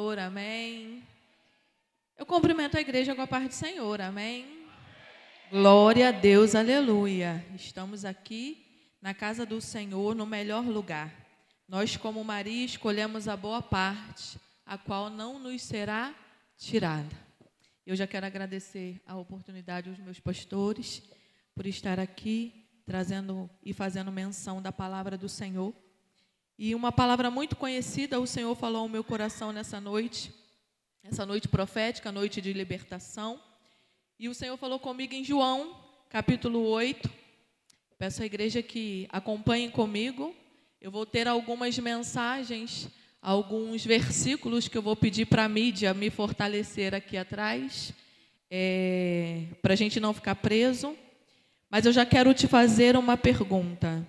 Senhor, amém. Eu cumprimento a igreja com a paz do Senhor, amém. Glória a Deus, aleluia. Estamos aqui na casa do Senhor, no melhor lugar. Nós, como Maria, escolhemos a boa parte, a qual não nos será tirada. Eu já quero agradecer a oportunidade aos meus pastores por estar aqui, trazendo e fazendo menção da palavra do Senhor. E uma palavra muito conhecida, o Senhor falou ao meu coração nessa noite profética, noite de libertação. E o Senhor falou comigo em João, capítulo 8. Peço à igreja que acompanhem comigo. Eu vou ter algumas mensagens, alguns versículos que eu vou pedir para a mídia me fortalecer aqui atrás, para a gente não ficar preso. Mas eu já quero te fazer uma pergunta.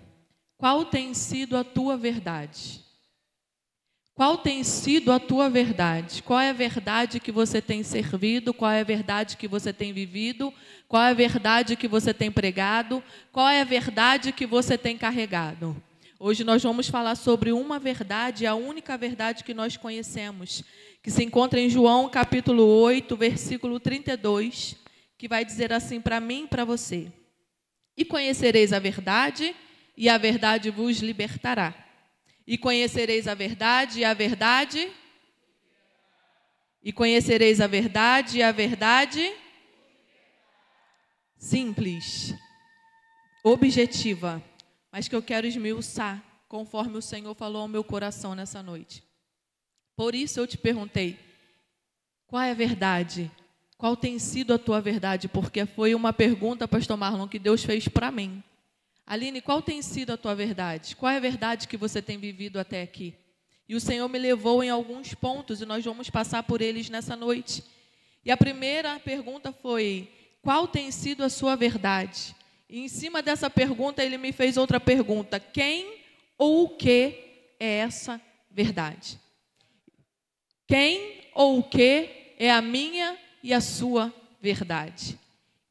Qual tem sido a tua verdade? Qual tem sido a tua verdade? Qual é a verdade que você tem servido? Qual é a verdade que você tem vivido? Qual é a verdade que você tem pregado? Qual é a verdade que você tem carregado? Hoje nós vamos falar sobre uma verdade, a única verdade que nós conhecemos, que se encontra em João capítulo 8, versículo 32, que vai dizer assim para mim e para você: e conhecereis a verdade, e a verdade vos libertará. E conhecereis a verdade, e a verdade... E conhecereis a verdade, e a verdade... Simples, objetiva, mas que eu quero esmiuçar, conforme o Senhor falou ao meu coração nessa noite. Por isso eu te perguntei, qual é a verdade? Qual tem sido a tua verdade? Porque foi uma pergunta, pastor Marlon, que Deus fez para mim. Aline, qual tem sido a tua verdade? Qual é a verdade que você tem vivido até aqui? E o Senhor me levou em alguns pontos e nós vamos passar por eles nessa noite. E a primeira pergunta foi, qual tem sido a sua verdade? E em cima dessa pergunta ele me fez outra pergunta, quem ou o que é essa verdade? Quem ou o que é a minha e a sua verdade?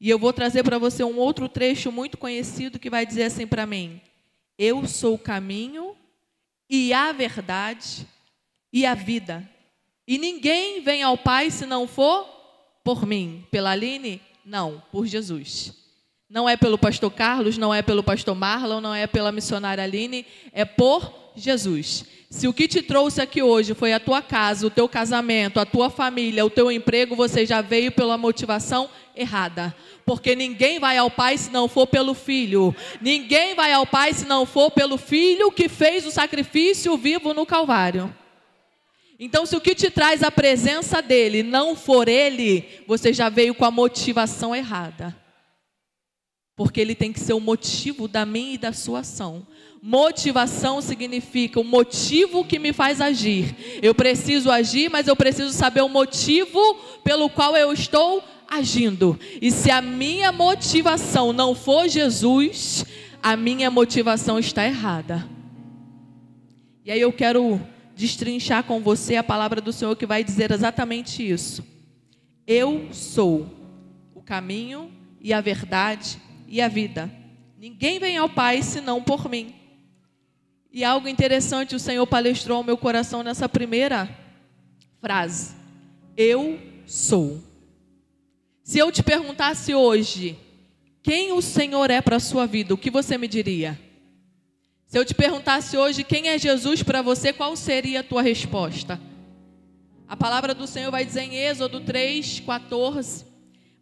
E eu vou trazer para você um outro trecho muito conhecido que vai dizer assim para mim: eu sou o caminho e a verdade e a vida. E ninguém vem ao Pai se não for por mim. Pela Aline? Não, por Jesus. Não é pelo pastor Carlos, não é pelo pastor Marlon, não é pela missionária Aline, é por Jesus. Se o que te trouxe aqui hoje foi a tua casa, o teu casamento, a tua família, o teu emprego, você já veio pela motivação errada. Porque ninguém vai ao Pai se não for pelo Filho. Ninguém vai ao Pai se não for pelo Filho que fez o sacrifício vivo no Calvário. Então, se o que te traz a presença dele não for ele, você já veio com a motivação errada. Porque ele tem que ser o motivo da minha e da sua ação. Motivação significa o motivo que me faz agir. Eu preciso agir, mas eu preciso saber o motivo pelo qual eu estou agindo. E se a minha motivação não for Jesus, a minha motivação está errada. E aí eu quero destrinchar com você a palavra do Senhor que vai dizer exatamente isso. Eu sou o caminho e a verdade e a vida. Ninguém vem ao Pai senão por mim. E algo interessante, o Senhor palestrou ao meu coração nessa primeira frase. Eu sou. Se eu te perguntasse hoje, quem o Senhor é para a sua vida, o que você me diria? Se eu te perguntasse hoje, quem é Jesus para você, qual seria a tua resposta? A palavra do Senhor vai dizer em Êxodo 3:14,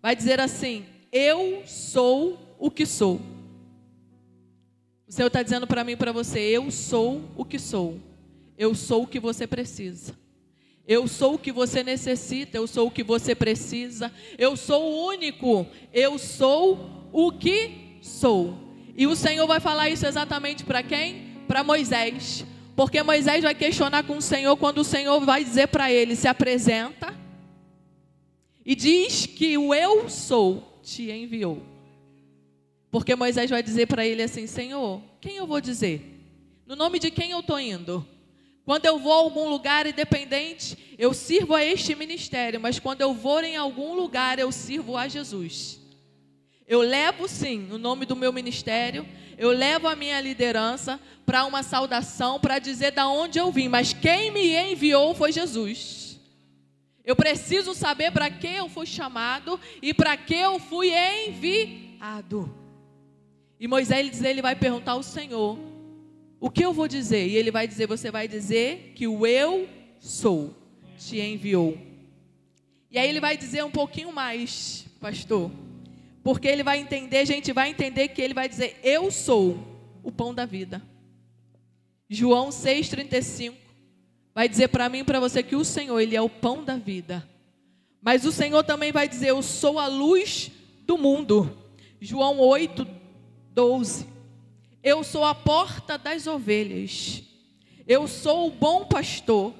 vai dizer assim, eu sou o que sou. O Senhor está dizendo para mim e para você, eu sou o que sou. Eu sou o que você precisa. Eu sou o que você necessita, eu sou o que você precisa. Eu sou o único, eu sou o que sou. E o Senhor vai falar isso exatamente para quem? Para Moisés. Porque Moisés vai questionar com o Senhor quando o Senhor vai dizer para ele, se apresenta e diz que o eu sou te enviou. Porque Moisés vai dizer para ele assim, Senhor, quem eu vou dizer? No nome de quem eu estou indo? Quando eu vou a algum lugar independente, eu sirvo a este ministério, mas quando eu vou em algum lugar, eu sirvo a Jesus. Eu levo sim o nome do meu ministério, eu levo a minha liderança para uma saudação, para dizer de onde eu vim, mas quem me enviou foi Jesus. Eu preciso saber para que eu fui chamado e para que eu fui enviado. E Moisés, ele vai perguntar ao Senhor, o que eu vou dizer? E ele vai dizer, você vai dizer que o eu sou te enviou. E aí ele vai dizer um pouquinho mais, pastor, porque ele vai entender, a gente vai entender que ele vai dizer, eu sou o pão da vida. João 6,35 vai dizer para mim e para você que o Senhor, ele é o pão da vida. Mas o Senhor também vai dizer, eu sou a luz do mundo. João 8,12. Eu sou a porta das ovelhas. Eu sou o bom pastor.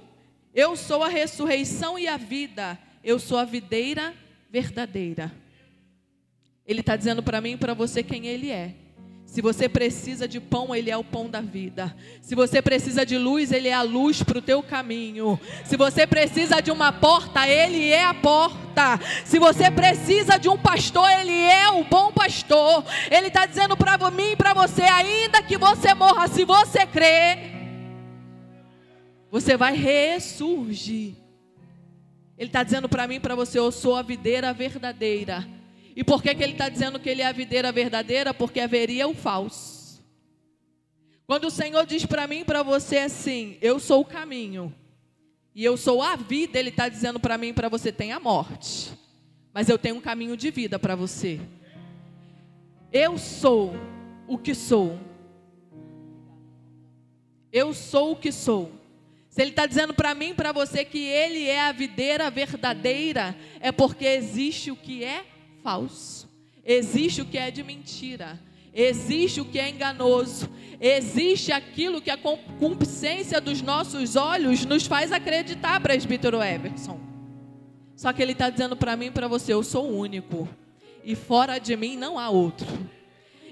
Eu sou a ressurreição e a vida. Eu sou a videira verdadeira. Ele está dizendo para mim e para você quem ele é. Se você precisa de pão, ele é o pão da vida. Se você precisa de luz, ele é a luz para o teu caminho. Se você precisa de uma porta, ele é a porta. Se você precisa de um pastor, ele é o bom pastor. Ele está dizendo para mim e para você, ainda que você morra, se você crer, você vai ressurgir. Ele está dizendo para mim e para você, eu sou a videira verdadeira. E por que ele está dizendo que ele é a videira verdadeira? Porque haveria o falso. Quando o Senhor diz para mim e para você assim, eu sou o caminho, e eu sou a vida, ele está dizendo para mim e para você, tem a morte, mas eu tenho um caminho de vida para você. Eu sou o que sou. Eu sou o que sou. Se ele está dizendo para mim e para você que ele é a videira verdadeira, é porque existe o que é falso, existe o que é de mentira, existe o que é enganoso, existe aquilo que a concupiscência dos nossos olhos nos faz acreditar, presbítero Everson. Só que ele está dizendo para mim e para você, eu sou o único, e fora de mim não há outro,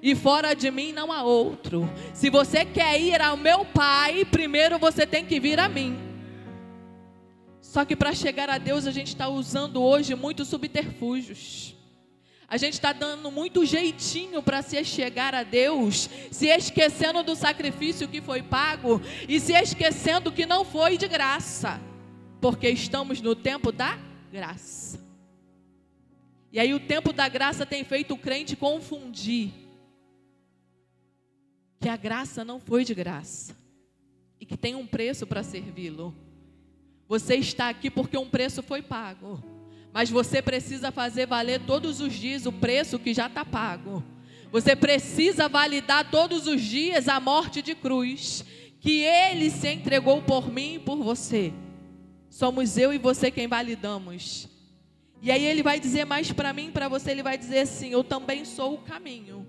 e fora de mim não há outro. Se você quer ir ao meu Pai, primeiro você tem que vir a mim. Só que para chegar a Deus a gente está usando hoje muitos subterfúgios. A gente está dando muito jeitinho para se chegar a Deus, se esquecendo do sacrifício que foi pago e se esquecendo que não foi de graça, porque estamos no tempo da graça. E aí o tempo da graça tem feito o crente confundir que a graça não foi de graça e que tem um preço para servi-lo. Você está aqui porque um preço foi pago. Mas você precisa fazer valer todos os dias o preço que já está pago. Você precisa validar todos os dias a morte de cruz, que Ele se entregou por mim e por você. Somos eu e você quem validamos. E aí Ele vai dizer mais para mim e para você, Ele vai dizer assim, eu também sou o caminho.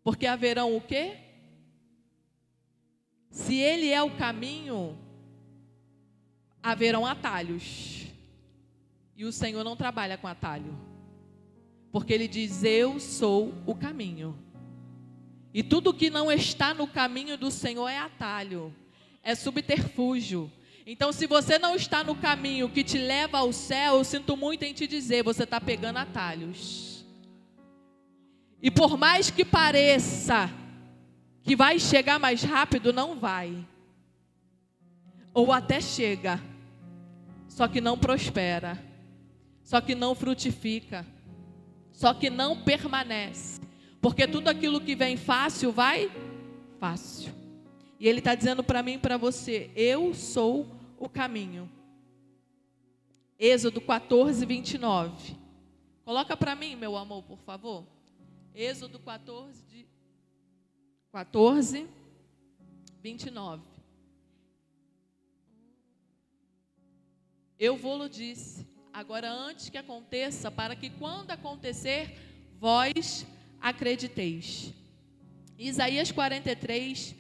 Porque haverão o quê? Se Ele é o caminho, haverão atalhos. E o Senhor não trabalha com atalho. Porque Ele diz, eu sou o caminho. E tudo que não está no caminho do Senhor é atalho, é subterfúgio. Então se você não está no caminho que te leva ao céu, eu sinto muito em te dizer, você está pegando atalhos. E por mais que pareça que vai chegar mais rápido, não vai. Ou até chega, só que não prospera. Só que não frutifica, só que não permanece, porque tudo aquilo que vem fácil, vai fácil. E Ele está dizendo para mim e para você, eu sou o caminho. Êxodo 14, 29. Coloca para mim, meu amor, por favor. Êxodo 14, 29. Eu vou-lo disse. Agora antes que aconteça, para que quando acontecer, vós acrediteis. Isaías 43,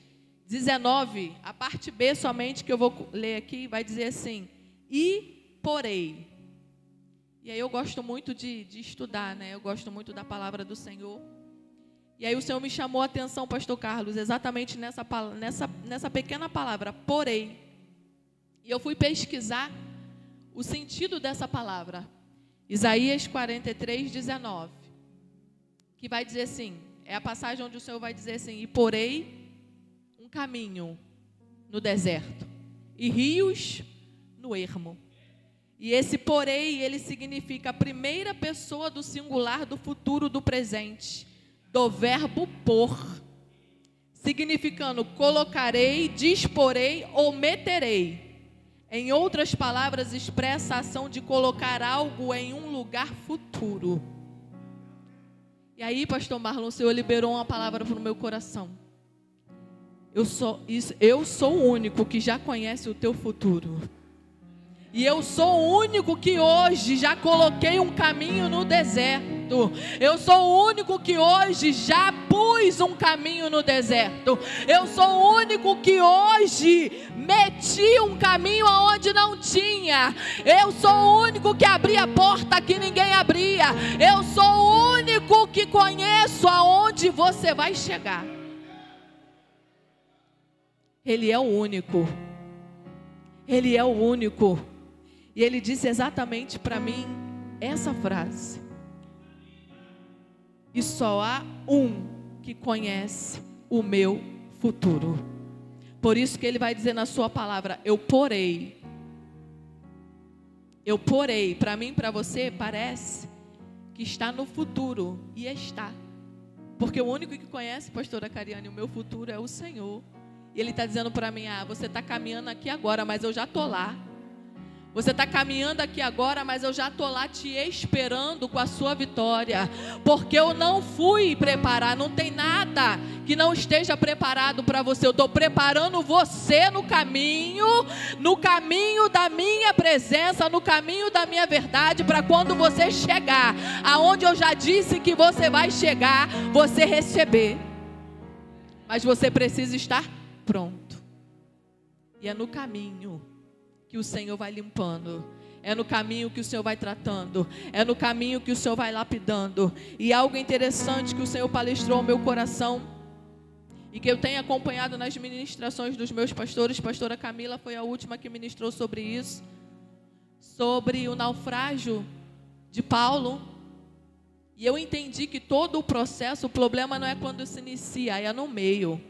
19, a parte B somente que eu vou ler aqui, vai dizer assim, e porei. E aí eu gosto muito de estudar, né? Eu gosto muito da palavra do Senhor. E aí o Senhor me chamou a atenção, pastor Carlos, exatamente nessa pequena palavra, porei. E eu fui pesquisar o sentido dessa palavra, Isaías 43, 19, que vai dizer assim, é a passagem onde o Senhor vai dizer assim, e porei um caminho no deserto, e rios no ermo. E esse porém, ele significa a primeira pessoa do singular do futuro do presente, do verbo pôr, significando colocarei, disporei ou meterei. Em outras palavras, expressa a ação de colocar algo em um lugar futuro. E aí, pastor Marlon, o Senhor liberou uma palavra para o meu coração. Eu sou o único que já conhece o teu futuro. E eu sou o único que hoje já coloquei um caminho no deserto. Eu sou o único que hoje já pus um caminho no deserto. Eu sou o único que hoje meti um caminho aonde não tinha. Eu sou o único que abri a porta que ninguém abria. Eu sou o único que conheço aonde você vai chegar. Ele é o único. Ele é o único. E ele disse exatamente para mim essa frase. E só há um que conhece o meu futuro. Por isso que ele vai dizer na sua palavra, eu porei. Eu porei. Para mim, para você, parece que está no futuro. E está. Porque o único que conhece, pastora Cariane, o meu futuro é o Senhor. E ele está dizendo para mim, você está caminhando aqui agora, mas eu já estou lá. Você está caminhando aqui agora, mas eu já estou lá te esperando com a sua vitória. Porque eu não fui preparar, não tem nada que não esteja preparado para você. Eu estou preparando você no caminho da minha presença, no caminho da minha verdade, para quando você chegar, aonde eu já disse que você vai chegar, você receber. Mas você precisa estar pronto. E é no caminho que o Senhor vai limpando, é no caminho que o Senhor vai tratando, é no caminho que o Senhor vai lapidando. E algo interessante que o Senhor palestrou ao meu coração, e que eu tenho acompanhado nas ministrações dos meus pastores, pastora Camila foi a última que ministrou sobre isso, sobre o naufrágio de Paulo. E eu entendi que todo o processo, o problema não é quando se inicia, é no meio.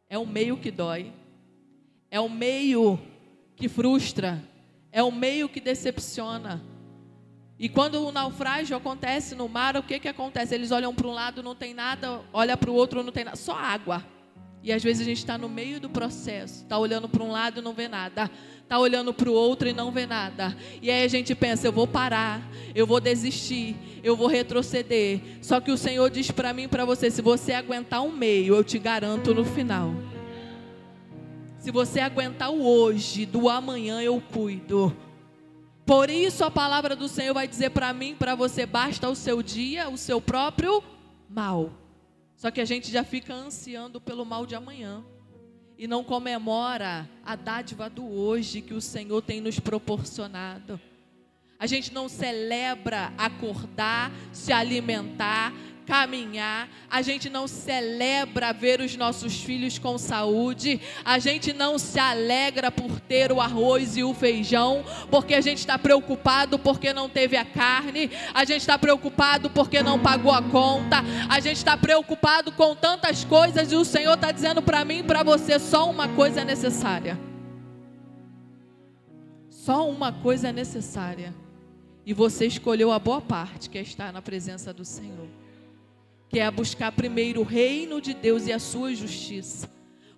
É o meio que dói. É o meio que frustra. É o meio que decepciona. E quando o naufrágio acontece no mar, o que acontece? Eles olham para um lado, não tem nada, olha para o outro, não tem nada, só água. E às vezes a gente está no meio do processo, está olhando para um lado e não vê nada, está olhando para o outro e não vê nada. E aí a gente pensa, eu vou parar, eu vou desistir, eu vou retroceder. Só que o Senhor diz para mim e para você, se você aguentar um meio, eu te garanto no final. Se você aguentar o hoje, do amanhã eu cuido. Por isso a palavra do Senhor vai dizer para mim, para você, basta o seu dia, o seu próprio mal. Só que a gente já fica ansiando pelo mal de amanhã. E não comemora a dádiva do hoje que o Senhor tem nos proporcionado. A gente não celebra acordar, se alimentar, caminhar. A gente não celebra ver os nossos filhos com saúde. A gente não se alegra por ter o arroz e o feijão, porque a gente está preocupado porque não teve a carne. A gente está preocupado porque não pagou a conta. A gente está preocupado com tantas coisas, e o Senhor está dizendo para mim e para você, só uma coisa é necessária. Só uma coisa é necessária. E você escolheu a boa parte, que é estar na presença do Senhor. Que é buscar primeiro o reino de Deus e a sua justiça.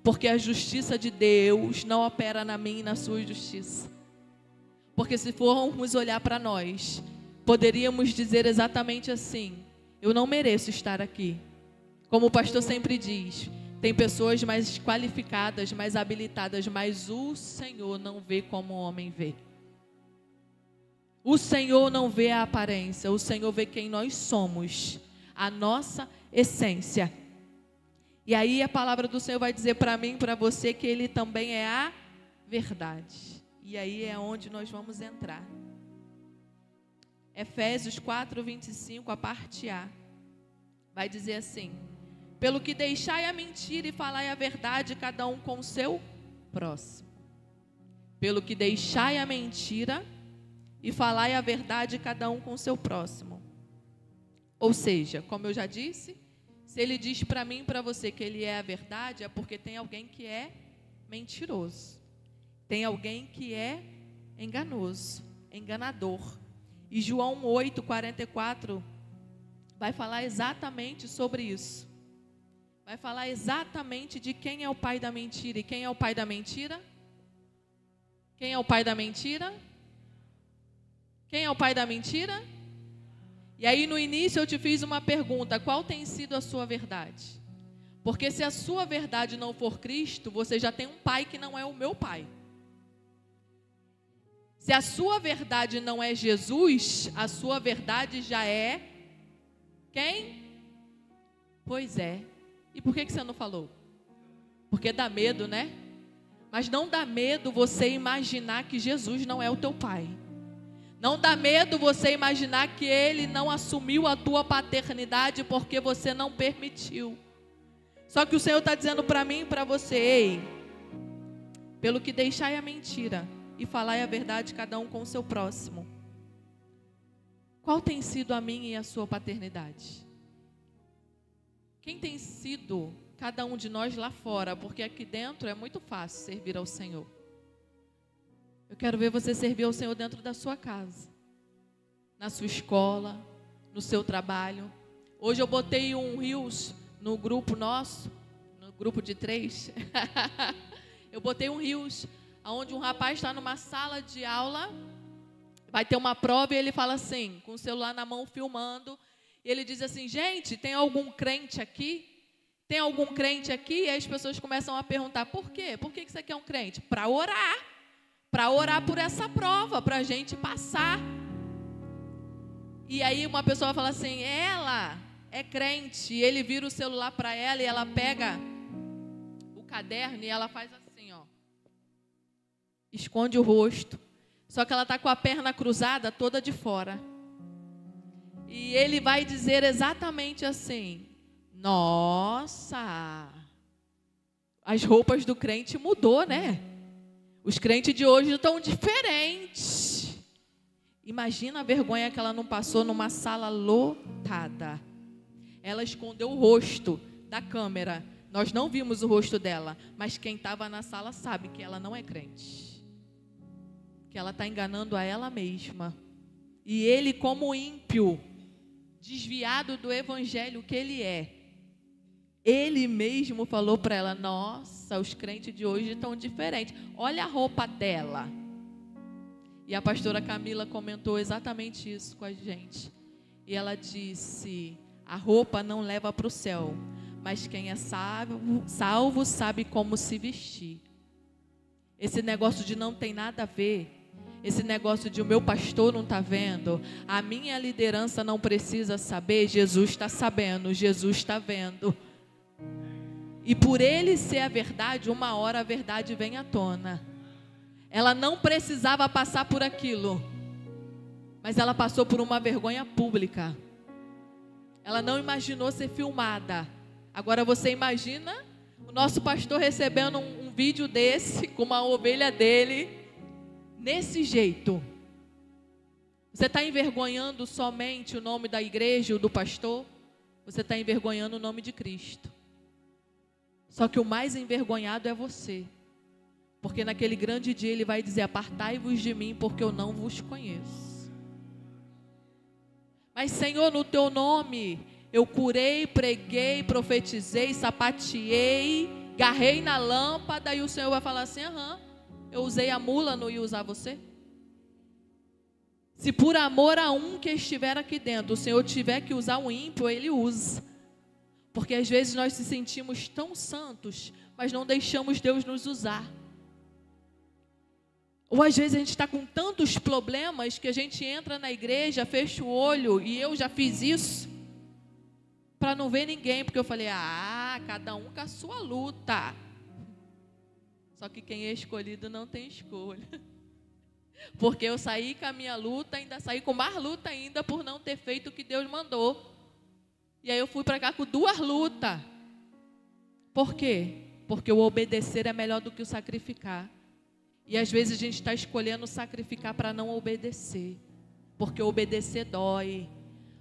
Porque a justiça de Deus não opera na minha e na sua justiça. Porque se formos olhar para nós, poderíamos dizer exatamente assim, eu não mereço estar aqui. Como o pastor sempre diz, tem pessoas mais qualificadas, mais habilitadas, mas o Senhor não vê como o homem vê. O Senhor não vê a aparência, o Senhor vê quem nós somos, a nossa essência. E aí a palavra do Senhor vai dizer para mim, para você, que Ele também é a verdade. E aí é onde nós vamos entrar. Efésios 4:25, a parte A, vai dizer assim: pelo que deixai a mentira e falai a verdade, cada um com o seu próximo. Pelo que deixai a mentira e falai a verdade, cada um com o seu próximo. Ou seja, como eu já disse, se Ele diz para mim e para você que Ele é a verdade, é porque tem alguém que é mentiroso. Tem alguém que é enganoso, enganador. E João 8:44 vai falar exatamente sobre isso. Vai falar exatamente de quem é o pai da mentira. E quem é o pai da mentira? Quem é o pai da mentira? Quem é o pai da mentira? E aí no início eu te fiz uma pergunta: qual tem sido a sua verdade? Porque se a sua verdade não for Cristo, você já tem um pai que não é o meu pai. Se a sua verdade não é Jesus, a sua verdade já é quem? Pois é. E por que você não falou? Porque dá medo, né? Mas não dá medo você imaginar que Jesus não é o teu pai. Não dá medo você imaginar que Ele não assumiu a tua paternidade porque você não permitiu. Só que o Senhor está dizendo para mim e para você: ei, pelo que deixai a mentira e falai a verdade cada um com o seu próximo. Qual tem sido a minha e a sua paternidade? Quem tem sido cada um de nós lá fora? Porque aqui dentro é muito fácil servir ao Senhor. Eu quero ver você servir ao Senhor dentro da sua casa, na sua escola, no seu trabalho. Hoje eu botei um Reels no grupo nosso, no grupo de 3. Eu botei um Reels, onde um rapaz está numa sala de aula, vai ter uma prova e ele fala assim, com o celular na mão filmando, e ele diz assim: gente, tem algum crente aqui? Tem algum crente aqui? E aí as pessoas começam a perguntar: por quê? Por que você quer um crente? Para orar por essa prova, para a gente passar. E aí uma pessoa fala assim: ela é crente. E ele vira o celular para ela e ela pega o caderno e ela faz assim, ó. Esconde o rosto. Só que ela está com a perna cruzada toda de fora. E ele vai dizer exatamente assim: nossa, as roupas do crente mudou, né? Os crentes de hoje estão diferentes. Imagina a vergonha que ela não passou numa sala lotada. Ela escondeu o rosto da câmera. Nós não vimos o rosto dela, mas quem estava na sala sabe que ela não é crente. Que ela está enganando a ela mesma. E ele, como ímpio, desviado do evangelho que ele é, ele mesmo falou para ela: nossa, os crentes de hoje estão diferentes. Olha a roupa dela. E a pastora Camila comentou exatamente isso com a gente. E ela disse: a roupa não leva para o céu, mas quem é salvo sabe como se vestir. Esse negócio de não tem nada a ver, esse negócio de o meu pastor não está vendo, a minha liderança não precisa saber, Jesus está sabendo, Jesus está vendo. E por ele ser a verdade, uma hora a verdade vem à tona. Ela não precisava passar por aquilo, mas ela passou por uma vergonha pública. Ela não imaginou ser filmada. Agora você imagina o nosso pastor recebendo um vídeo desse, com uma ovelha dele, nesse jeito. Você está envergonhando somente o nome da igreja ou do pastor? Você está envergonhando o nome de Cristo. Só que o mais envergonhado é você. Porque naquele grande dia ele vai dizer: apartai-vos de mim, porque eu não vos conheço. Mas Senhor, no teu nome eu curei, preguei, profetizei, sapateei, garrei na lâmpada. E o Senhor vai falar assim: eu usei a mula, não ia usar você? Se por amor a um que estiver aqui dentro, o Senhor tiver que usar um ímpio, Ele usa. Porque às vezes nós se sentimos tão santos, mas não deixamos Deus nos usar. Ou às vezes a gente está com tantos problemas que a gente entra na igreja, fecha o olho, e eu já fiz isso, para não ver ninguém, porque eu falei: cada um com a sua luta. Só que quem é escolhido não tem escolha. Porque eu saí com a minha luta, ainda saí com mais luta ainda por não ter feito o que Deus mandou. E aí eu fui para cá com 2 lutas. Por quê? Porque o obedecer é melhor do que o sacrificar. E às vezes a gente está escolhendo sacrificar para não obedecer. Porque obedecer dói.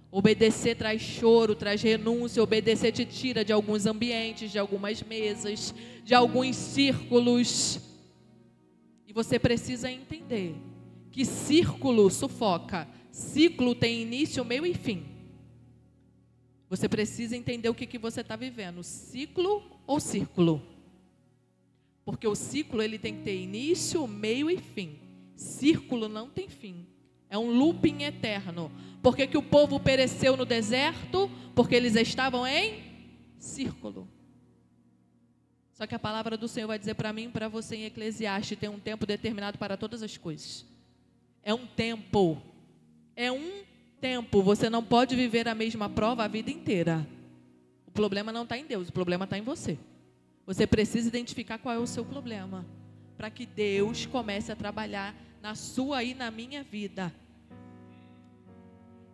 Obedecer traz choro, traz renúncia. Obedecer te tira de alguns ambientes, de algumas mesas, de alguns círculos. E você precisa entender que círculo sufoca, ciclo tem início, meio e fim. Você precisa entender o que você está vivendo, ciclo ou círculo. Porque o ciclo ele tem que ter início, meio e fim. Círculo não tem fim. É um looping eterno. Por que o povo pereceu no deserto? Porque eles estavam em círculo. Só que a palavra do Senhor vai dizer para mim e para você em Eclesiastes, tem um tempo determinado para todas as coisas. É um tempo. É um tempo. Você não pode viver a mesma prova a vida inteira. O problema não está em Deus, o problema está em você. Você precisa identificar qual é o seu problema, para que Deus comece a trabalhar na sua e na minha vida.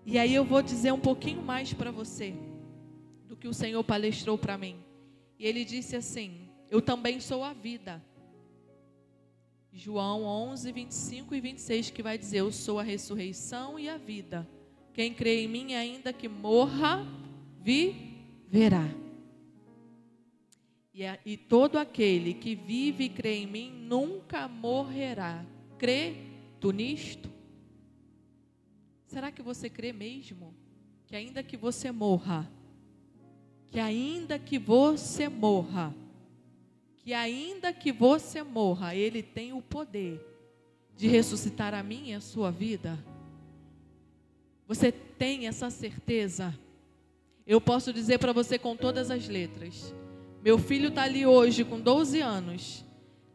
E aí eu vou dizer um pouquinho mais para você do que o Senhor palestrou para mim. E Ele disse assim: eu também sou a vida. João 11, 25 e 26, que vai dizer: eu sou a ressurreição e a vida. Quem crê em mim, ainda que morra, viverá. E todo aquele que vive e crê em mim, nunca morrerá. Crê tu nisto? Será que você crê mesmo? Que ainda que você morra, que ainda que você morra, Ele tem o poder de ressuscitar a minha e a sua vida? Você tem essa certeza? Eu posso dizer para você com todas as letras. Meu filho está ali hoje com 12 anos.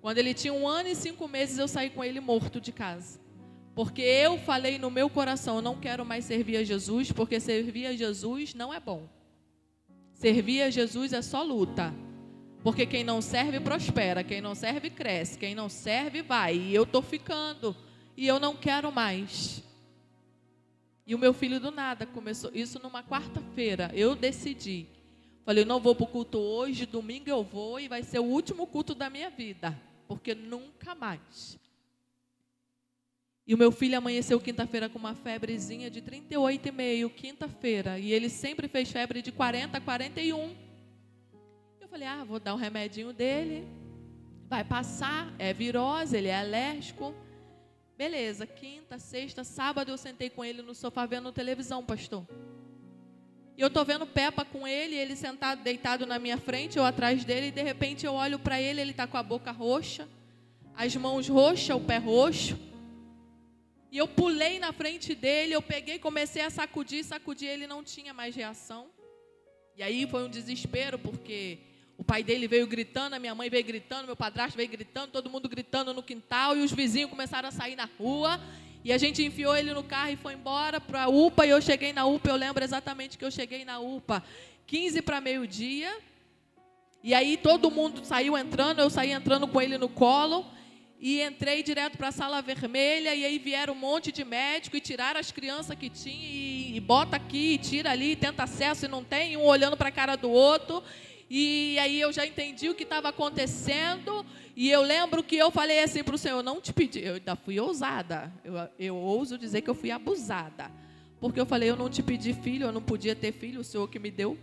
Quando ele tinha 1 ano e 5 meses, eu saí com ele morto de casa. Porque eu falei no meu coração, eu não quero mais servir a Jesus, porque servir a Jesus não é bom. Servir a Jesus é só luta. Porque quem não serve prospera, quem não serve cresce, quem não serve vai. E eu estou ficando, e eu não quero mais. E o meu filho do nada começou, isso numa quarta-feira, eu decidi. Falei, eu não vou para o culto hoje, domingo eu vou e vai ser o último culto da minha vida. Porque nunca mais. E o meu filho amanheceu quinta-feira com uma febrezinha de 38,5, quinta-feira. E ele sempre fez febre de 40, 41. Eu falei, vou dar um remedinho dele. Vai passar, é virose, ele é alérgico. Beleza, quinta, sexta, sábado eu sentei com ele no sofá vendo televisão, pastor. E eu estou vendo Peppa com ele sentado, deitado na minha frente, eu atrás dele. E de repente eu olho para ele, ele está com a boca roxa, as mãos roxas, o pé roxo. E eu pulei na frente dele, eu peguei, comecei a sacudir, ele não tinha mais reação. E aí foi um desespero, porque o pai dele veio gritando, a minha mãe veio gritando, meu padrasto veio gritando, todo mundo gritando no quintal, e os vizinhos começaram a sair na rua. E a gente enfiou ele no carro e foi embora para a UPA, e eu cheguei na UPA, eu lembro exatamente que eu cheguei na UPA 15 para meio-dia. E aí todo mundo saiu entrando, eu saí entrando com ele no colo. E entrei direto para a sala vermelha, e aí vieram um monte de médico e tiraram as crianças que tinha, e bota aqui, e tira ali, tenta acesso e não tem, um olhando para a cara do outro. E aí eu já entendi o que estava acontecendo, e eu lembro que eu falei assim para o Senhor, não te pedi, eu ainda fui ousada, eu ouso dizer que eu fui abusada, porque eu falei, eu não te pedi filho, eu não podia ter filho, o Senhor que me deu.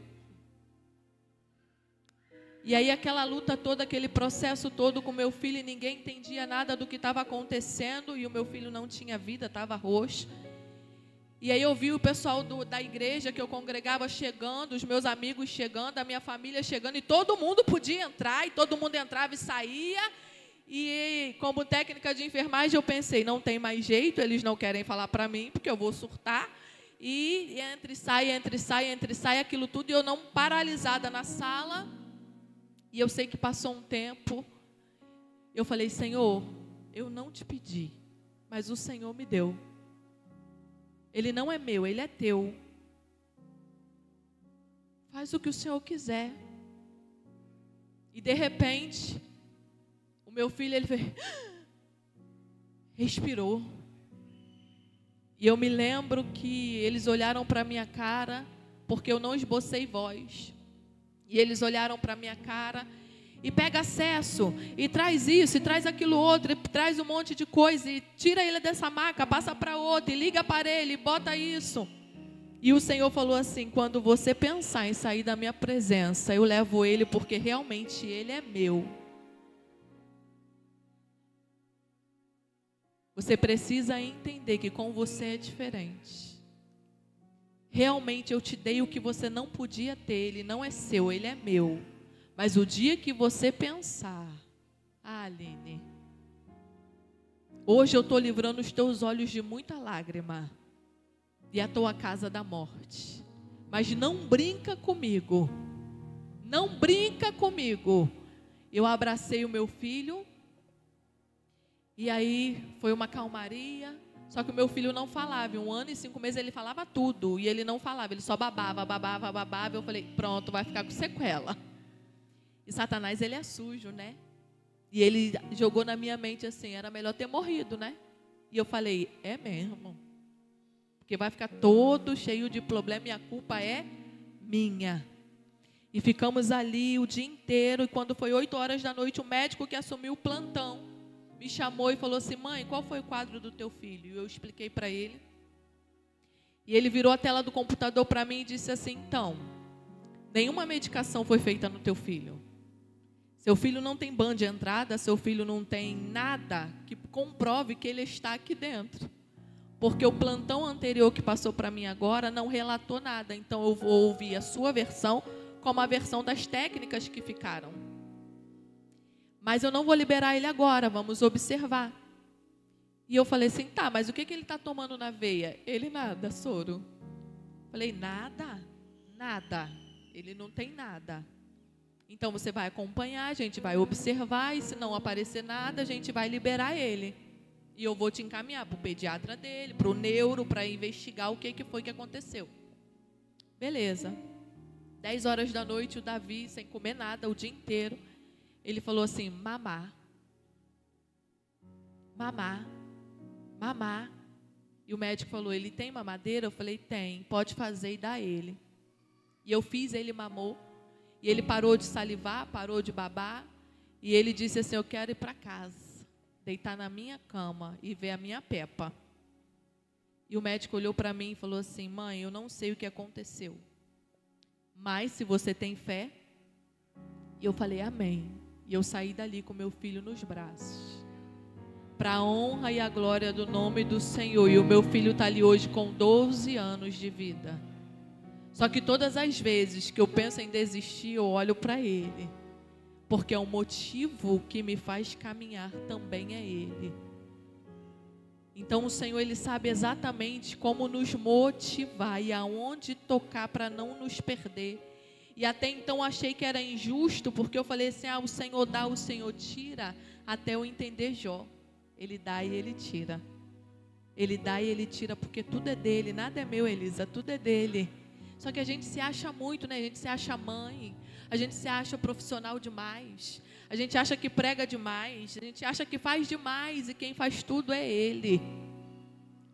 E aí aquela luta toda, aquele processo todo com meu filho, e ninguém entendia nada do que estava acontecendo, e o meu filho não tinha vida, estava roxo. E aí eu vi o pessoal da igreja que eu congregava chegando, os meus amigos chegando, a minha família chegando, e todo mundo podia entrar, e todo mundo entrava e saía. E como técnica de enfermagem eu pensei, não tem mais jeito, eles não querem falar para mim, porque eu vou surtar. E entre sai, aquilo tudo, e eu não paralisada na sala. E eu sei que passou um tempo, eu falei, Senhor, eu não te pedi, mas o Senhor me deu. Ele não é meu, ele é teu. Faz o que o Senhor quiser. E de repente, o meu filho, ele veio, respirou. E eu me lembro que eles olharam para a minha cara, porque eu não esbocei voz. E eles olharam para a minha cara, e pega acesso, e traz isso, e traz aquilo outro, e traz um monte de coisa, e tira ele dessa maca, passa para outra, e liga aparelho, e bota isso. E o Senhor falou assim, quando você pensar em sair da minha presença, eu levo ele, porque realmente ele é meu. Você precisa entender que com você é diferente. Realmente eu te dei o que você não podia ter, ele não é seu, ele é meu. Mas o dia que você pensar, Aline, hoje eu estou livrando os teus olhos de muita lágrima e a tua casa da morte. Mas não brinca comigo. Não brinca comigo. Eu abracei o meu filho e aí foi uma calmaria. Só que o meu filho não falava. Em 1 ano e 5 meses ele falava tudo e ele não falava. Ele só babava, babava, babava. Eu falei, pronto, vai ficar com sequela. E Satanás, ele é sujo, né? E ele jogou na minha mente assim, era melhor ter morrido, né? E eu falei, é mesmo. Porque vai ficar todo cheio de problema e a culpa é minha. E ficamos ali o dia inteiro. E quando foi 8 horas da noite, o médico que assumiu o plantão me chamou e falou assim, mãe, qual foi o quadro do teu filho? E eu expliquei para ele. E ele virou a tela do computador para mim e disse assim, então, nenhuma medicação foi feita no teu filho. Seu filho não tem ban de entrada, seu filho não tem nada que comprove que ele está aqui dentro. Porque o plantão anterior que passou para mim agora não relatou nada. Então eu vou ouvir a sua versão como a versão das técnicas que ficaram. Mas eu não vou liberar ele agora, vamos observar. E eu falei assim, tá, mas o que ele está tomando na veia? Ele nada, soro. Falei, nada, nada. Ele não tem nada. Então você vai acompanhar, a gente vai observar e se não aparecer nada, a gente vai liberar ele. E eu vou te encaminhar para o pediatra dele, para o neuro, para investigar o que foi que aconteceu. Beleza. 10 horas da noite, o Davi, sem comer nada o dia inteiro, ele falou assim, mamá, mamá, mamá. E o médico falou, ele tem mamadeira? Eu falei, tem, pode fazer e dá a ele. E eu fiz, ele mamou. E ele parou de salivar, parou de babar. E ele disse assim, eu quero ir para casa, deitar na minha cama e ver a minha Peppa. E o médico olhou para mim e falou assim, mãe, eu não sei o que aconteceu. Mas se você tem fé. E eu falei, amém. E eu saí dali com meu filho nos braços. Para a honra e a glória do nome do Senhor. E o meu filho está ali hoje com 12 anos de vida. Só que todas as vezes que eu penso em desistir, eu olho para ele. Porque é um motivo que me faz caminhar também é ele. Então o Senhor, ele sabe exatamente como nos motivar e aonde tocar para não nos perder. E até então achei que era injusto, porque eu falei assim, o Senhor dá, o Senhor tira, até eu entender Jó. Ele dá e ele tira. Ele dá e ele tira, porque tudo é dele, nada é meu, Elisa, tudo é dele. Só que a gente se acha muito, né? A gente se acha mãe, a gente se acha profissional demais, a gente acha que prega demais, a gente acha que faz demais e quem faz tudo é Ele.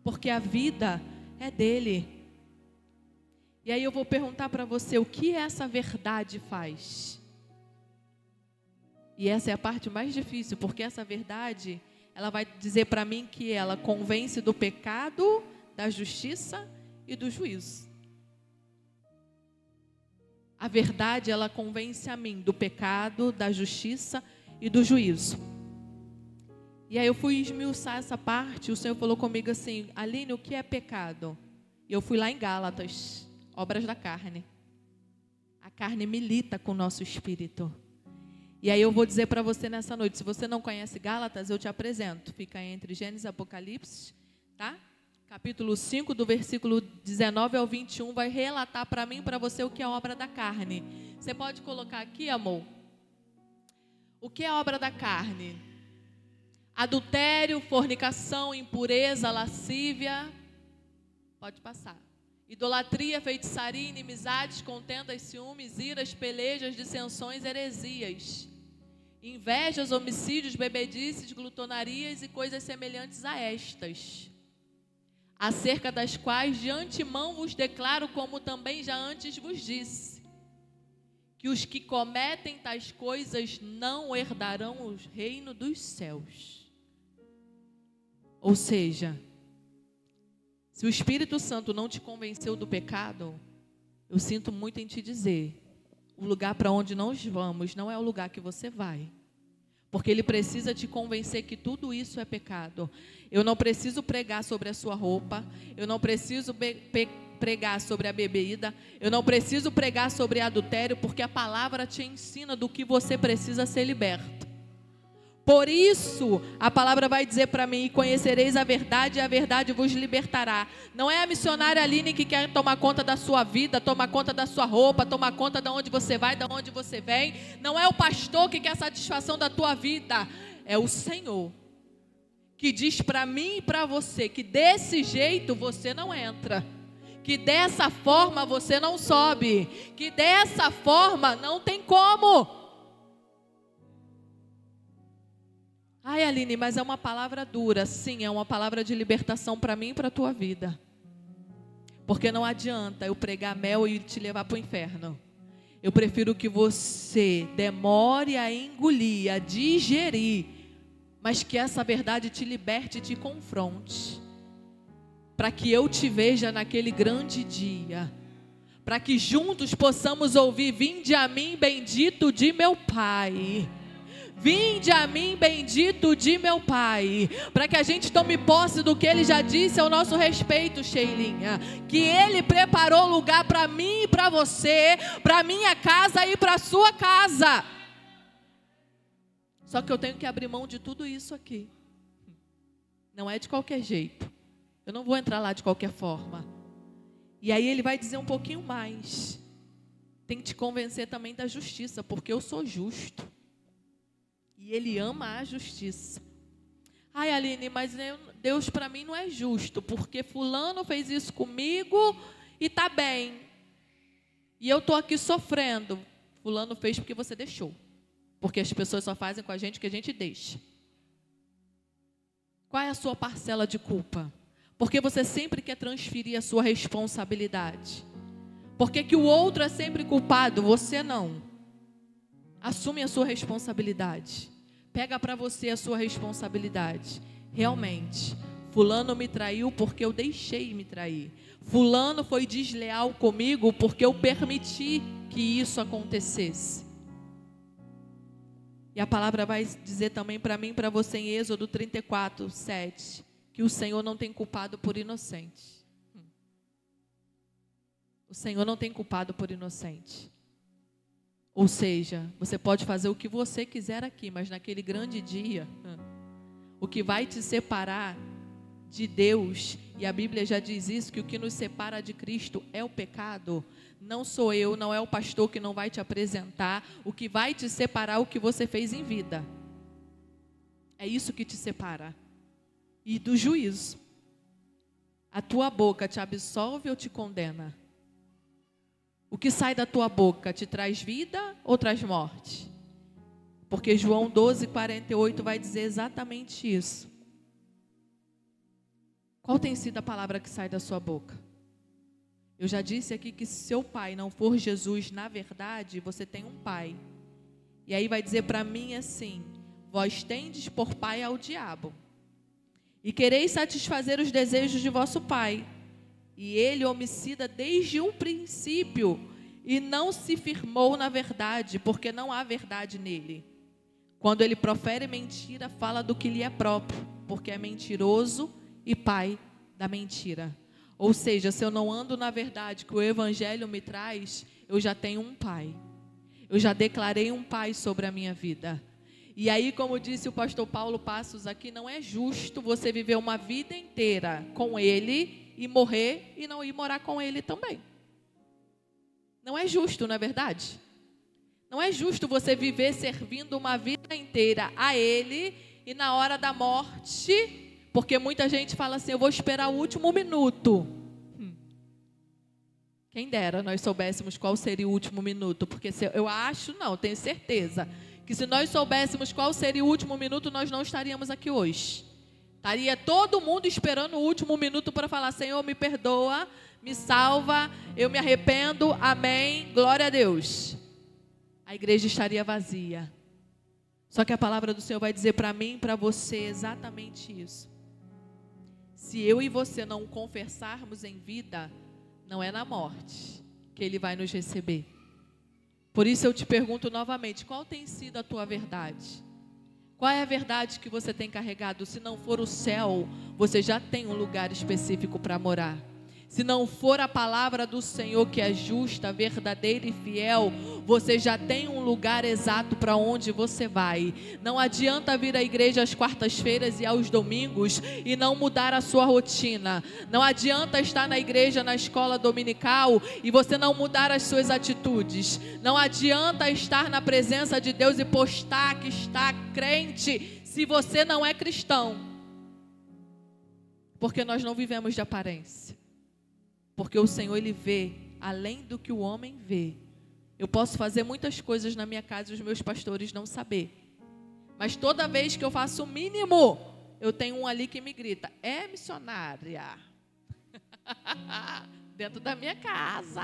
Porque a vida é dele. E aí eu vou perguntar para você, o que essa verdade faz? E essa é a parte mais difícil, porque essa verdade, ela vai dizer para mim que ela convence do pecado, da justiça e do juízo. A verdade, ela convence a mim do pecado, da justiça e do juízo. E aí eu fui esmiuçar essa parte, o Senhor falou comigo assim, Aline, o que é pecado? E eu fui lá em Gálatas, obras da carne. A carne milita com o nosso espírito. E aí eu vou dizer para você nessa noite, se você não conhece Gálatas, eu te apresento. Fica entre Gênesis e Apocalipse, tá? Capítulo 5, do versículo 19 ao 21, vai relatar para mim e para você o que é a obra da carne. Você pode colocar aqui, amor? O que é a obra da carne? Adultério, fornicação, impureza, lascívia. Pode passar. Idolatria, feitiçaria, inimizades, contendas, ciúmes, iras, pelejas, dissensões, heresias. Invejas, homicídios, bebedices, glutonarias e coisas semelhantes a estas. Acerca das quais de antemão vos declaro, como também já antes vos disse, que os que cometem tais coisas não herdarão o reino dos céus. Ou seja, se o Espírito Santo não te convenceu do pecado, eu sinto muito em te dizer, o lugar para onde nós vamos não é o lugar que você vai. Porque Ele precisa te convencer que tudo isso é pecado. Eu não preciso pregar sobre a sua roupa, eu não preciso pregar sobre a bebida, eu não preciso pregar sobre adultério, porque a palavra te ensina do que você precisa ser liberto. Por isso, a palavra vai dizer para mim: conhecereis a verdade e a verdade vos libertará. Não é a missionária Aline que quer tomar conta da sua vida, tomar conta da sua roupa, tomar conta de onde você vai, de onde você vem. Não é o pastor que quer satisfação da tua vida. É o Senhor que diz para mim e para você que desse jeito você não entra, que dessa forma você não sobe, que dessa forma não tem como. Ai, Aline, mas é uma palavra dura. Sim, é uma palavra de libertação para mim e para a tua vida. Porque não adianta eu pregar mel e te levar para o inferno. Eu prefiro que você demore a engolir, a digerir, mas que essa verdade te liberte e te confronte. Para que eu te veja naquele grande dia. Para que juntos possamos ouvir: vinde a mim, bendito de meu Pai. Vinde a mim, bendito de meu Pai. Para que a gente tome posse do que Ele já disse ao nosso respeito, Sheilinha. Que Ele preparou lugar para mim e para você, para minha casa e para a sua casa. Só que eu tenho que abrir mão de tudo isso aqui. Não é de qualquer jeito. Eu não vou entrar lá de qualquer forma. E aí Ele vai dizer um pouquinho mais. Tem que te convencer também da justiça, porque eu sou justo. E Ele ama a justiça. Ai, Aline, mas Deus para mim não é justo, porque fulano fez isso comigo e está bem. E eu estou aqui sofrendo. Fulano fez porque você deixou. Porque as pessoas só fazem com a gente o que a gente deixa. Qual é a sua parcela de culpa? Porque você sempre quer transferir a sua responsabilidade. Por que o outro é sempre culpado? Você não. Assume a sua responsabilidade. Pega para você a sua responsabilidade. Realmente, fulano me traiu porque eu deixei me trair. Fulano foi desleal comigo porque eu permiti que isso acontecesse. E a palavra vai dizer também para mim e para você em Êxodo 34, 7, que o Senhor não tem culpado por inocente. O Senhor não tem culpado por inocente. Ou seja, você pode fazer o que você quiser aqui, mas naquele grande dia, o que vai te separar de Deus, e a Bíblia já diz isso, que o que nos separa de Cristo é o pecado. Não sou eu, não é o pastor que não vai te apresentar. O que vai te separar é o que você fez em vida. É isso que te separa. E do juízo. A tua boca te absolve ou te condena? O que sai da tua boca te traz vida ou traz morte? Porque João 12, 48 vai dizer exatamente isso. Qual tem sido a palavra que sai da sua boca? Eu já disse aqui que se seu pai não for Jesus, na verdade, você tem um pai. E aí vai dizer para mim assim: vós tendes por pai ao diabo, e quereis satisfazer os desejos de vosso pai. E ele homicida desde o princípio, e não se firmou na verdade, porque não há verdade nele. Quando ele profere mentira, fala do que lhe é próprio, porque é mentiroso e pai da mentira. Ou seja, se eu não ando na verdade que o Evangelho me traz, eu já tenho um pai. Eu já declarei um pai sobre a minha vida. E aí, como disse o pastor Paulo Passos aqui, não é justo você viver uma vida inteira com ele e morrer e não ir morar com ele também. Não é justo, não é verdade? Não é justo você viver servindo uma vida inteira a ele e na hora da morte, porque muita gente fala assim: eu vou esperar o último minuto. Quem dera nós soubéssemos qual seria o último minuto, porque eu acho, não, tenho certeza, que se nós soubéssemos qual seria o último minuto, nós não estaríamos aqui hoje. Estaria todo mundo esperando o último minuto para falar: Senhor, me perdoa, me salva, eu me arrependo, amém, glória a Deus. A igreja estaria vazia. Só que a palavra do Senhor vai dizer para mim e para você exatamente isso. Se eu e você não o confessarmos em vida, não é na morte que Ele vai nos receber. Por isso eu te pergunto novamente: qual tem sido a tua verdade? Qual é a verdade que você tem carregado? Se não for o céu, você já tem um lugar específico para morar. Se não for a palavra do Senhor que é justa, verdadeira e fiel, você já tem um lugar exato para onde você vai. Não adianta vir à igreja às quartas-feiras e aos domingos e não mudar a sua rotina. Não adianta estar na igreja, na escola dominical e você não mudar as suas atitudes. Não adianta estar na presença de Deus e postar que está crente se você não é cristão. Porque nós não vivemos de aparência. Porque o Senhor, Ele vê além do que o homem vê. Eu posso fazer muitas coisas na minha casa e os meus pastores não saber. Mas toda vez que eu faço o mínimo, eu tenho um ali que me grita: é missionária. Dentro da minha casa.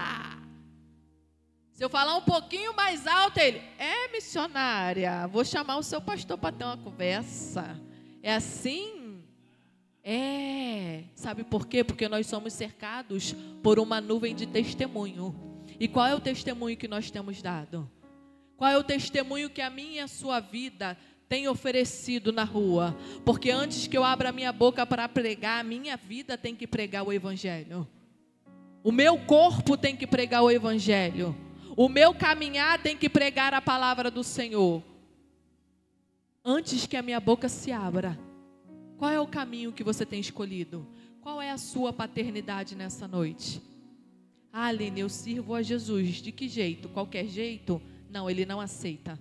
Se eu falar um pouquinho mais alto, ele: é missionária. Vou chamar o seu pastor para ter uma conversa. É assim? Sabe por quê? Porque nós somos cercados por uma nuvem de testemunho. E qual é o testemunho que nós temos dado? Qual é o testemunho que a minha e a sua vida tem oferecido na rua? Porque antes que eu abra a minha boca para pregar, a minha vida tem que pregar o Evangelho. O meu corpo tem que pregar o Evangelho. O meu caminhar tem que pregar a palavra do Senhor. Antes que a minha boca se abra, qual é o caminho que você tem escolhido? Qual é a sua paternidade nessa noite? Ah, Aline, eu sirvo a Jesus. De que jeito? Qualquer jeito? Não, Ele não aceita.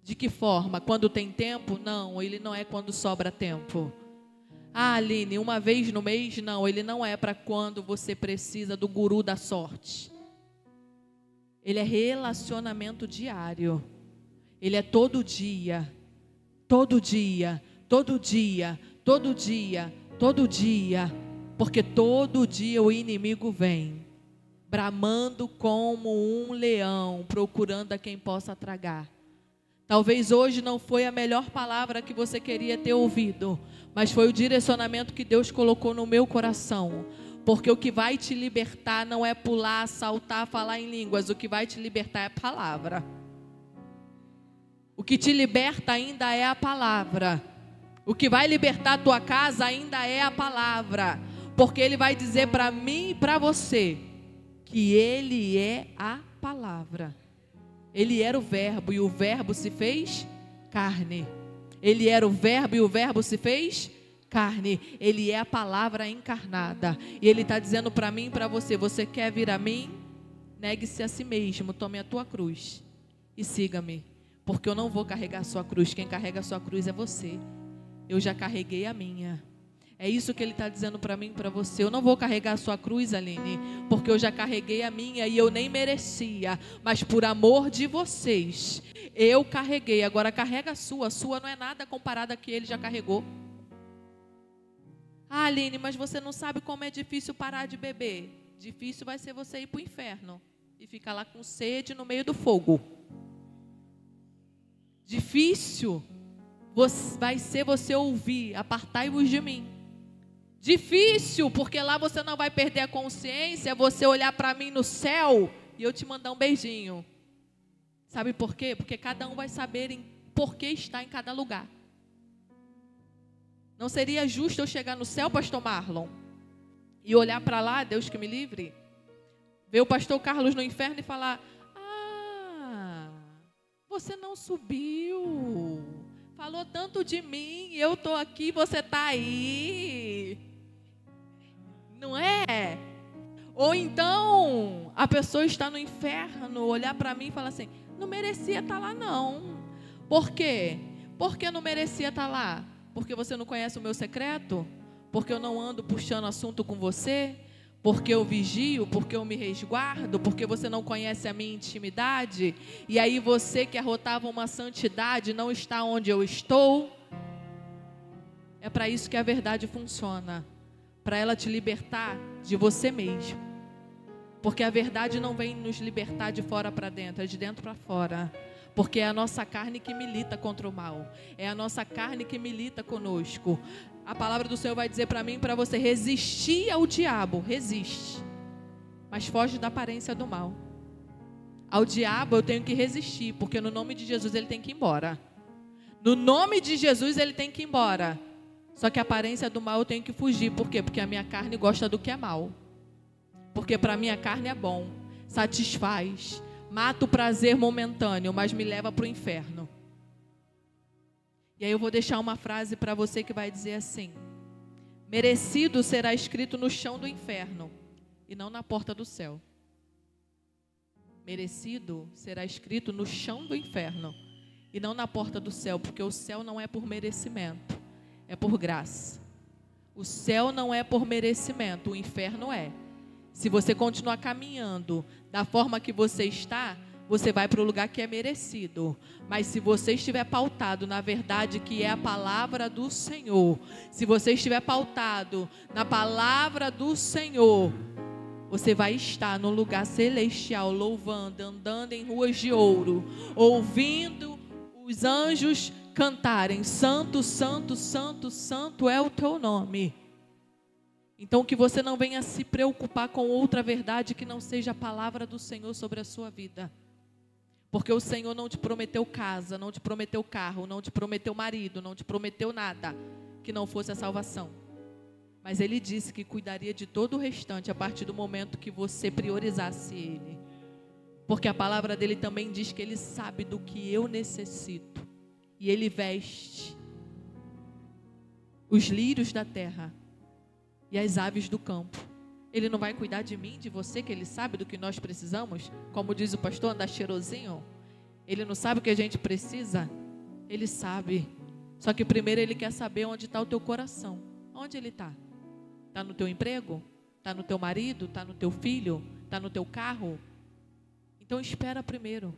De que forma? Quando tem tempo? Não, Ele não é quando sobra tempo. Ah, Aline, uma vez no mês? Não, Ele não é para quando você precisa do guru da sorte. Ele é relacionamento diário. Ele é todo dia. Todo dia. Todo dia, todo dia, todo dia, porque todo dia o inimigo vem, bramando como um leão, procurando a quem possa tragar. Talvez hoje não foi a melhor palavra que você queria ter ouvido, mas foi o direcionamento que Deus colocou no meu coração, porque o que vai te libertar não é pular, saltar, falar em línguas, o que vai te libertar é a palavra. O que te liberta ainda é a palavra. O que vai libertar a tua casa ainda é a palavra. Porque Ele vai dizer para mim e para você que Ele é a palavra. Ele era o verbo e o verbo se fez carne. Ele era o verbo e o verbo se fez carne. Ele é a palavra encarnada. E Ele está dizendo para mim e para você: você quer vir a mim? Negue-se a si mesmo, tome a tua cruz e siga-me. Porque eu não vou carregar a sua cruz. Quem carrega a sua cruz é você. Eu já carreguei a minha. É isso que Ele está dizendo para mim e para você. Eu não vou carregar a sua cruz, Aline, porque eu já carreguei a minha e eu nem merecia. Mas por amor de vocês, eu carreguei. Agora carrega a sua. A sua não é nada comparada a que Ele já carregou. Ah, Aline, mas você não sabe como é difícil parar de beber. Difícil vai ser você ir para o inferno e ficar lá com sede no meio do fogo. Difícil vai ser você ouvir: apartai-vos de mim. Difícil, porque lá você não vai perder a consciência, você olhar para mim no céu e eu te mandar um beijinho. Sabe por quê? Porque cada um vai saber por que está em cada lugar. Não seria justo eu chegar no céu, pastor Marlon, e olhar para lá, Deus que me livre, ver o pastor Carlos no inferno e falar: ah, você não subiu. Falou tanto de mim, eu estou aqui, você está aí. Não é? Ou então, a pessoa está no inferno, olhar para mim e falar assim: não merecia estar lá não. Por quê? Porque não merecia estar lá? Porque você não conhece o meu secreto? Porque eu não ando puxando assunto com você? Porque eu vigio, porque eu me resguardo, porque você não conhece a minha intimidade, e aí você que arrotava uma santidade não está onde eu estou. É para isso que a verdade funciona, para ela te libertar de você mesmo, porque a verdade não vem nos libertar de fora para dentro, é de dentro para fora. Porque é a nossa carne que milita contra o mal, é a nossa carne que milita conosco. A palavra do Senhor vai dizer para mim e para você: resistir ao diabo, resiste, mas foge da aparência do mal. Ao diabo eu tenho que resistir, porque no nome de Jesus ele tem que ir embora. No nome de Jesus ele tem que ir embora. Só que a aparência do mal eu tenho que fugir. Por quê? Porque a minha carne gosta do que é mal. Porque para mim a carne é bom, satisfaz, mata o prazer momentâneo, mas me leva para o inferno. E aí eu vou deixar uma frase para você que vai dizer assim: merecido será escrito no chão do inferno e não na porta do céu. Merecido será escrito no chão do inferno e não na porta do céu, porque o céu não é por merecimento, é por graça. O céu não é por merecimento, o inferno é. Se você continuar caminhando da forma que você está, você vai para o lugar que é merecido. Mas se você estiver pautado na verdade que é a palavra do Senhor, se você estiver pautado na palavra do Senhor, você vai estar no lugar celestial, louvando, andando em ruas de ouro, ouvindo os anjos cantarem: Santo, Santo, Santo, Santo é o teu nome. Então que você não venha se preocupar com outra verdade que não seja a palavra do Senhor sobre a sua vida. Porque o Senhor não te prometeu casa, não te prometeu carro, não te prometeu marido, não te prometeu nada que não fosse a salvação. Mas Ele disse que cuidaria de todo o restante a partir do momento que você priorizasse Ele. Porque a palavra dele também diz que Ele sabe do que eu necessito. E Ele veste os lírios da terra e as aves do campo. Ele não vai cuidar de mim, de você, que Ele sabe do que nós precisamos? Como diz o pastor, andar cheirosinho. Ele não sabe o que a gente precisa? Ele sabe. Só que primeiro Ele quer saber onde está o teu coração. Onde ele está? Está no teu emprego? Está no teu marido? Está no teu filho? Está no teu carro? Então espera primeiro.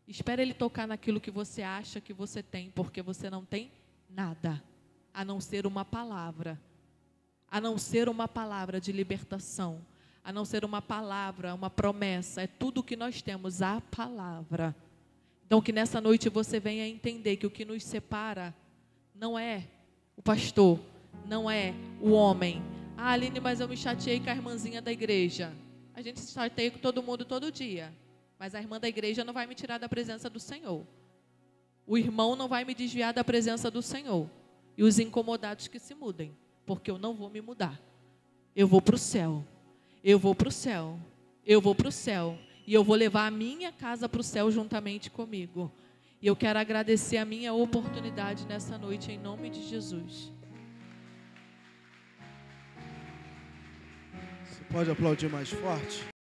Espera Ele tocar naquilo que você acha que você tem, porque você não tem nada, a não ser uma palavra. A não ser uma palavra de libertação, a não ser uma palavra, uma promessa. É tudo o que nós temos, a palavra. Então que nessa noite você venha entender que o que nos separa não é o pastor, não é o homem. Ah, Aline, mas eu me chateei com a irmãzinha da igreja. A gente se chateia com todo mundo todo dia, mas a irmã da igreja não vai me tirar da presença do Senhor. O irmão não vai me desviar da presença do Senhor. E os incomodados que se mudem. Porque eu não vou me mudar. Eu vou para o céu. Eu vou para o céu. Eu vou para o céu. E eu vou levar a minha casa para o céu juntamente comigo. E eu quero agradecer a minha oportunidade nessa noite, em nome de Jesus. Você pode aplaudir mais forte?